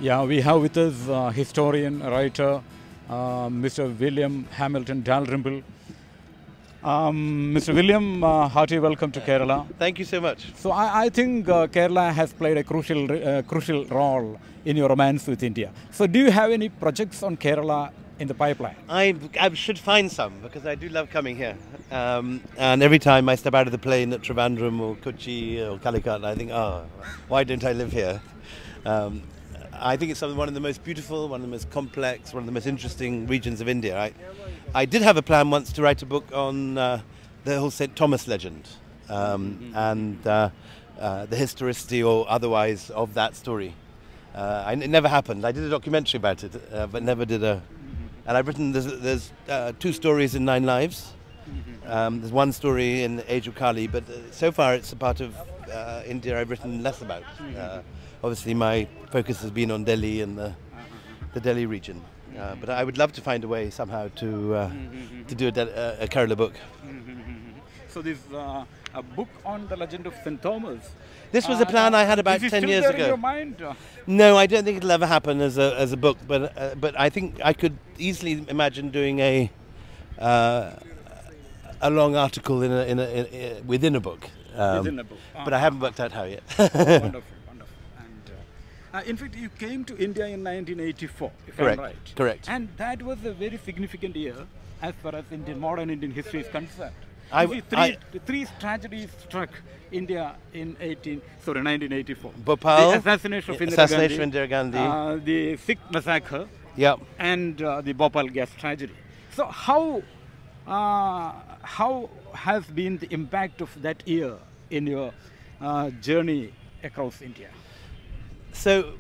Yeah, we have with us historian, writer, Mr. William Hamilton Dalrymple. Mr. William, hearty welcome to Kerala. Thank you so much. So I think Kerala has played a crucial role in your romance with India. So do you have any projects on Kerala in the pipeline? I should find some because I do love coming here. And every time I step out of the plane at Trivandrum or Kochi or Calicut, I think, oh, why don't I live here? I think it's one of the most beautiful, one of the most complex, one of the most interesting regions of India. I did have a plan once to write a book on the whole St. Thomas legend and the historicity or otherwise of that story. It never happened. I did a documentary about it, but never did a... And I've written, there's 2 stories in 9 Lives. There's 1 story in Age of Kali, but so far it's a part of India I've written less about. Obviously my focus has been on Delhi and the Delhi region. But I would love to find a way somehow to do a Kerala book. So this a book on the legend of St. Thomas. This was a plan I had about 10 years ago. In your mind? No, I don't think it'll ever happen as a book. But I think I could easily imagine doing a long article within a book. Within a book. But I haven't worked out how yet. Wonderful. And in fact, you came to India in 1984, if Correct. I'm right. Correct. And that was a very significant year as far as modern Indian history is concerned. Three tragedies struck India in 1984. Bhopal, the assassination of Indira Gandhi, the Sikh massacre, yep, and the Bhopal gas tragedy. So how has been the impact of that year in your journey across India? So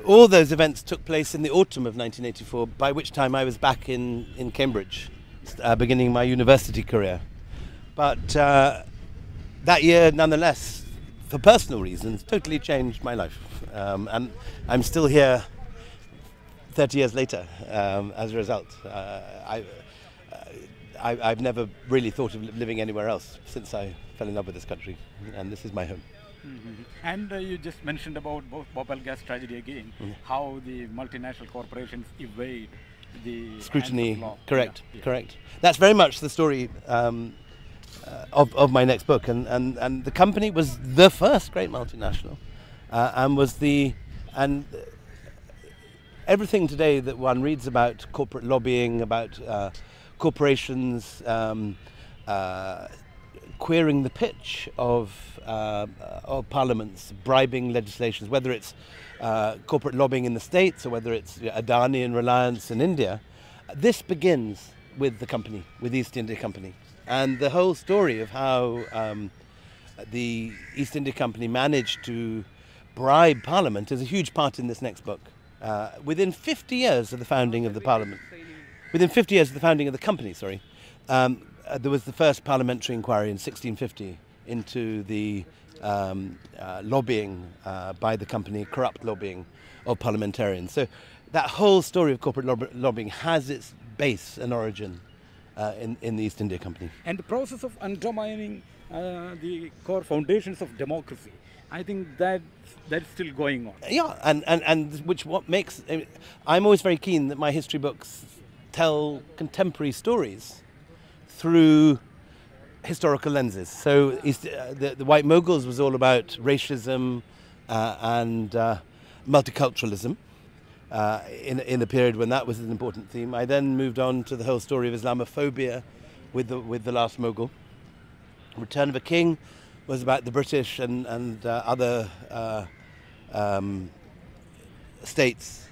all those events took place in the autumn of 1984, by which time I was back in Cambridge, beginning my university career. But that year, nonetheless, for personal reasons, totally changed my life. And I'm still here 30 years later as a result. I've never really thought of living anywhere else since I fell in love with this country, and this is my home. And you just mentioned about Bhopal gas tragedy again, how the multinational corporations evade the scrutiny. Law. Correct, correct. That's very much the story of my next book, and the company was the first great multinational, and everything today that one reads about corporate lobbying, about corporations queering the pitch of parliaments, bribing legislations, whether it's corporate lobbying in the States or whether it's Adani and Reliance in India. This begins with the company, with East India Company. And the whole story of how the East India Company managed to bribe Parliament is a huge part in this next book. Within 50 years of the founding of the Parliament, within 50 years of the founding of the company, sorry, there was the first parliamentary inquiry in 1650 into the lobbying by the company, corrupt lobbying of parliamentarians. So that whole story of corporate lobbying has its base and origin in the East India Company. And the process of undermining the core foundations of democracy, I think that's still going on. Yeah, and what makes... I'm always very keen that my history books tell contemporary stories through historical lenses. So the White Moguls was all about racism and multiculturalism in a period when that was an important theme. I then moved on to the whole story of Islamophobia with the last Mughal. Return of a King was about the British and other states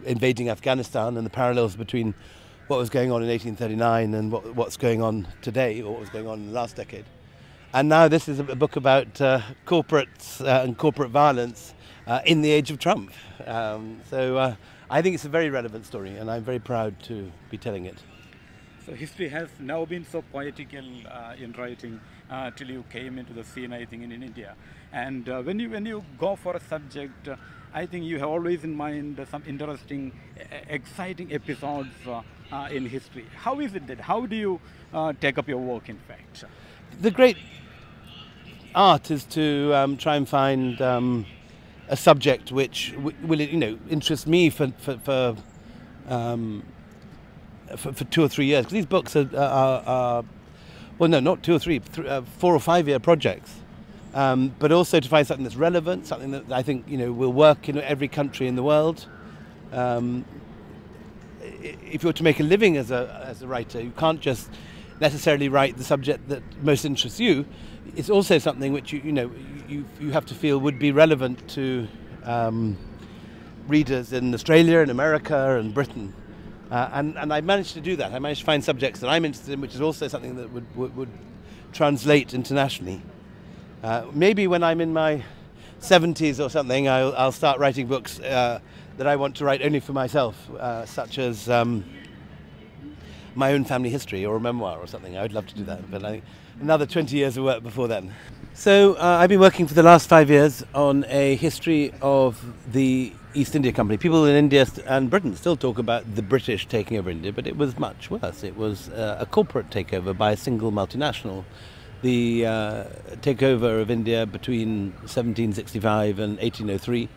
invading Afghanistan and the parallels between what was going on in 1839 and what's going on today, or what was going on in the last decade. And now this is a book about corporates and corporate violence in the age of Trump. So I think it's a very relevant story, and I'm very proud to be telling it. So history has now been so poetical in writing till you came into the scene, I think, in India. And when you go for a subject, I think you have always in mind some interesting, exciting episodes in history. How is it that? How do you take up your work, in fact? The great art is to try and find a subject which will interest me for 2 or 3 years. Because these books are well, no, not 2 or 3, 4 or 5 year projects. But also to find something that's relevant, something that I think will work in every country in the world. If you're to make a living as a writer, you can't just necessarily write the subject that most interests you. It's also something which you have to feel would be relevant to readers in Australia and America and Britain. And I managed to do that. I managed to find subjects that I'm interested in, which is also something that would translate internationally. Maybe when I'm in my 70s or something, I'll start writing books that I want to write only for myself, such as my own family history or a memoir or something. I would love to do that, but I think another 20 years of work before then. So I've been working for the last 5 years on a history of the East India Company. People in India and Britain still talk about the British taking over India, but it was much worse. It was a corporate takeover by a single multinational. The takeover of India between 1765 and 1803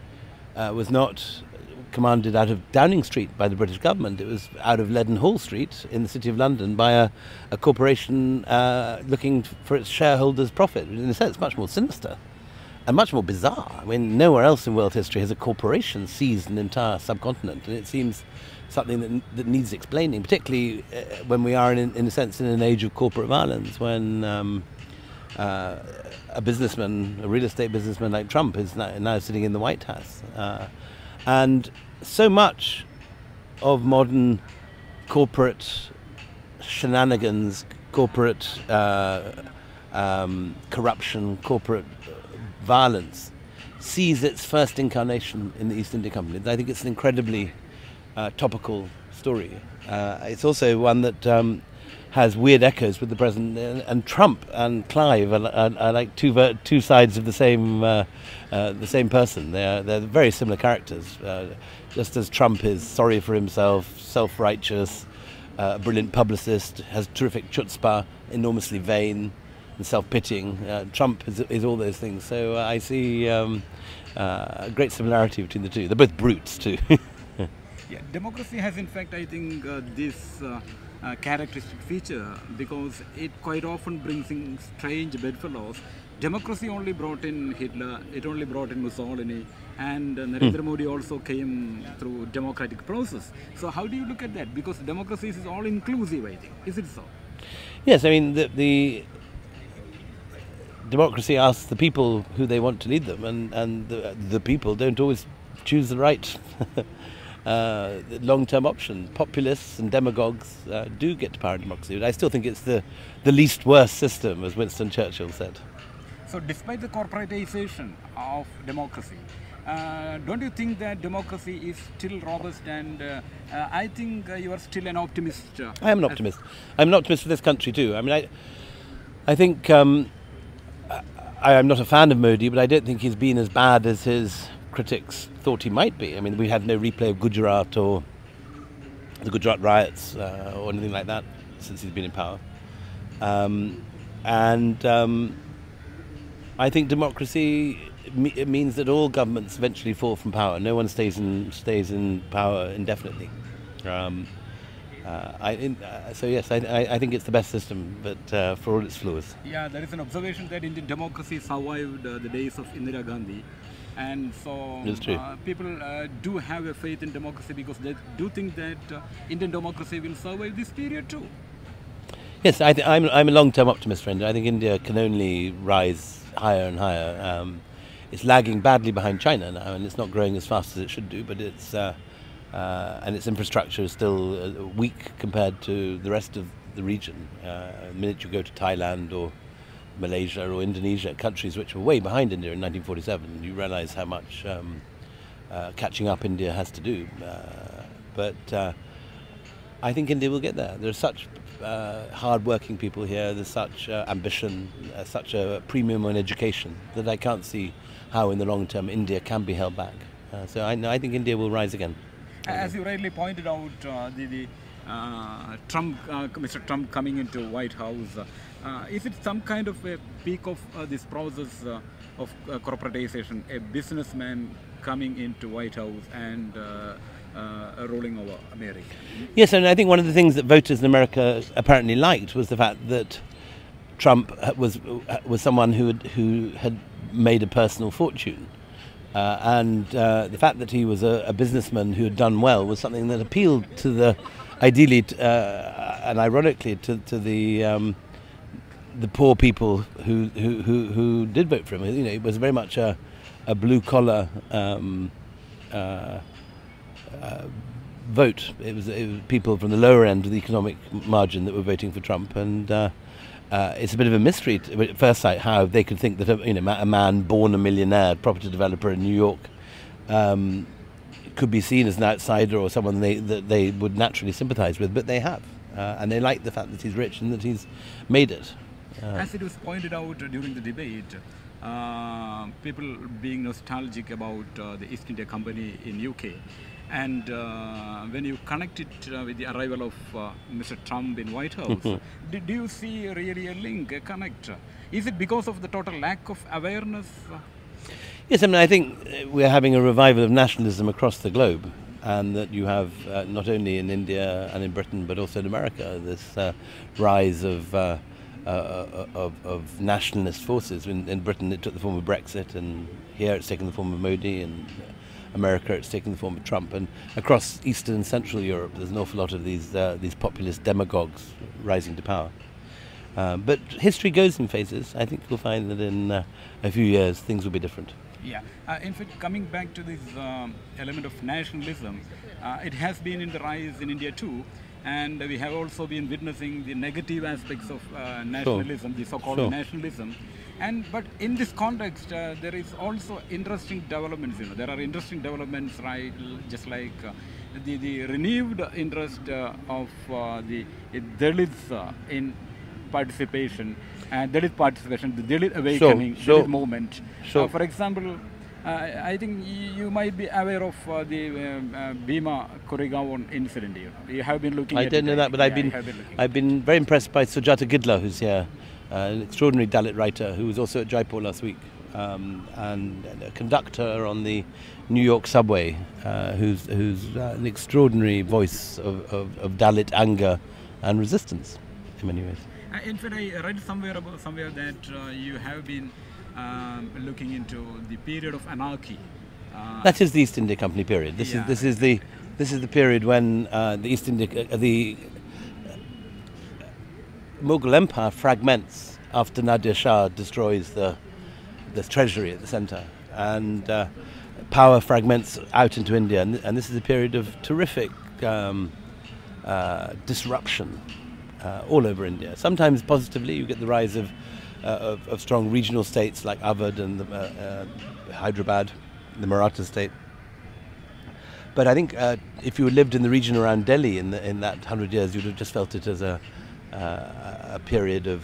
was not commanded out of Downing Street by the British government. It was out of Leadenhall Street in the city of London by a corporation looking for its shareholders' profit. In a sense, much more sinister and much more bizarre. I mean, nowhere else in world history has a corporation seized an entire subcontinent, and it seems something that needs explaining, particularly when we are, in a sense, in an age of corporate violence, when a businessman, a real estate businessman like Trump is now sitting in the White House. And so much of modern corporate shenanigans, corporate corruption, corporate violence sees its first incarnation in the East India Company. I think it's an incredibly topical story. It's also one that has weird echoes with the present, and Trump and Clive are like two sides of the same person. They're very similar characters. Just as Trump is sorry for himself, self-righteous, a brilliant publicist, has terrific chutzpah, enormously vain and self-pitying. Trump is all those things. So I see a great similarity between the two. They're both brutes too. Yeah, democracy has, in fact, I think this characteristic feature, because it quite often brings in strange bedfellows. Democracy only brought in Hitler, it only brought in Mussolini, and Narendra Modi also came through democratic process. So how do you look at that? Because democracy is all inclusive, I think. Is it so? Yes, I mean the democracy asks the people who they want to lead them, and the people don't always choose the right long-term option. Populists and demagogues do get to power in democracy, but I still think it's the least worst system, as Winston Churchill said. So despite the corporatization of democracy, don't you think that democracy is still robust? And I think you are still an optimist. I am an optimist. I'm an optimist for this country too. I mean, I think I am not a fan of Modi, but I don't think he's been as bad as his critics thought he might be. I mean, we had no replay of Gujarat or the Gujarat riots or anything like that since he's been in power. I think democracy means that all governments eventually fall from power. No one stays in power indefinitely. So yes, I think it's the best system, but for all its flaws. Yeah, there is an observation that Indian democracy survived the days of Indira Gandhi. And so people do have a faith in democracy because they do think that Indian democracy will survive this period too. Yes, I'm a long-term optimist, friend. I think India can only rise higher and higher. It's lagging badly behind China now, and it's not growing as fast as it should do. But and its infrastructure is still weak compared to the rest of the region. The minute you go to Thailand or Malaysia or Indonesia, countries which were way behind India in 1947, you realize how much catching up India has to do. But I think India will get there. There are such hard-working people here, there's such ambition, such a premium on education, that I can't see how in the long term India can be held back. So I think India will rise again. As you rightly pointed out, Mr. Trump coming into White House, Is it some kind of a peak of this process of corporatization, a businessman coming into White House and ruling over America? Yes, and I think one of the things that voters in America apparently liked was the fact that Trump was someone who had made a personal fortune. And the fact that he was a businessman who had done well was something that appealed to the, ideally and ironically, to the poor people who did vote for him. You know, it was very much a blue collar vote. It was people from the lower end of the economic margin that were voting for Trump, and it's a bit of a mystery at first sight how they could think that a man born a millionaire, property developer in New York, could be seen as an outsider or someone that they would naturally sympathise with, but they have, and they like the fact that he's rich and that he's made it. As it was pointed out during the debate, people being nostalgic about the East India Company in UK, and when you connect it with the arrival of Mr. Trump in White House, do you see really a link, a connect? Is it because of the total lack of awareness? Yes, I mean, I think we're having a revival of nationalism across the globe, and that you have not only in India and in Britain but also in America this rise of nationalist forces. In Britain it took the form of Brexit, and here it's taken the form of Modi, and America it's taken the form of Trump, and across Eastern and Central Europe there's an awful lot of these populist demagogues rising to power. But history goes in phases. I think you'll find that in a few years things will be different. Yeah, in fact, coming back to this element of nationalism, it has been in the rise in India too. And we have also been witnessing the negative aspects of nationalism, the so-called nationalism. But in this context, there is also interesting developments. There are interesting developments, right? Just like the renewed interest of the Dalits in participation, and Dalit participation, the Dalit awakening, Dalit movement. For example, I think you might be aware of the Bhima Koregaon incident. You have been looking. I don't know that, but I've been very impressed by Sujata Gidla, who's here, an extraordinary Dalit writer who was also at Jaipur last week, and a conductor on the New York subway, who's an extraordinary voice of Dalit anger and resistance in many ways. In fact, I read somewhere that you have been looking into the period of anarchy. That is the East India Company period. This is the period when the Mughal Empire fragments after Nadir Shah destroys the treasury at the centre, and power fragments out into India, and this is a period of terrific disruption all over India. Sometimes positively, you get the rise of strong regional states like Awadh and Hyderabad, the Maratha state. But I think if you had lived in the region around Delhi in that 100 years, you'd have just felt it as a period of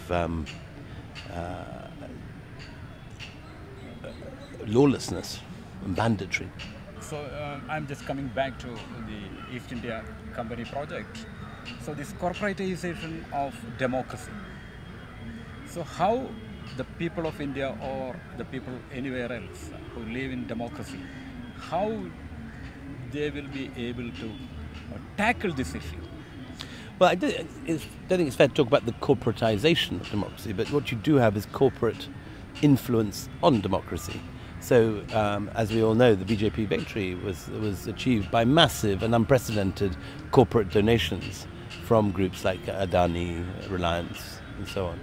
lawlessness and banditry. So I'm just coming back to the East India Company project. So this corporatization of democracy. So how the people of India or the people anywhere else who live in democracy, how they will be able to tackle this issue? Well, I don't think it's fair to talk about the corporatization of democracy, but what you do have is corporate influence on democracy. So, as we all know, the BJP victory was achieved by massive and unprecedented corporate donations from groups like Adani, Reliance, and so on,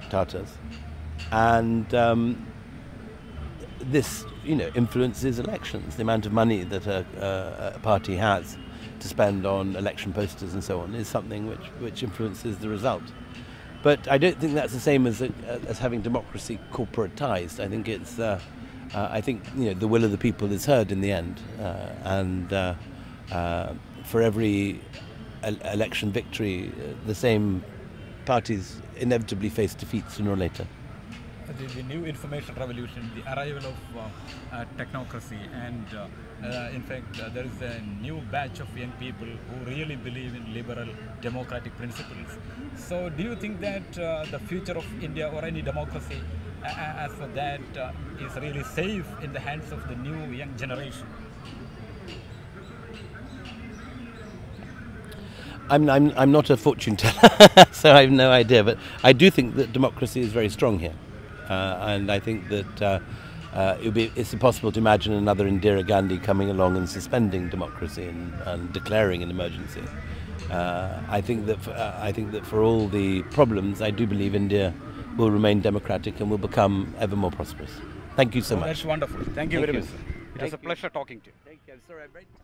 Tatas. And this, influences elections. The amount of money that a party has to spend on election posters and so on is something which influences the result. But I don't think that's the same as having democracy corporatized. I think it's the will of the people is heard in the end, and for every election victory, the same parties inevitably face defeat sooner or later. the new information revolution, the arrival of technocracy, and in fact, there is a new batch of young people who really believe in liberal democratic principles. So, do you think that the future of India or any democracy, as for that, is really safe in the hands of the new young generation? I'm not a fortune teller, so I have no idea. But I do think that democracy is very strong here, and I think that it's impossible to imagine another Indira Gandhi coming along and suspending democracy and declaring an emergency. I think that for all the problems, I do believe India will remain democratic and will become ever more prosperous. Thank you so much. That's wonderful. Thank you very much. It was a pleasure talking to you. Thank you. I'm sorry, I'm very tired.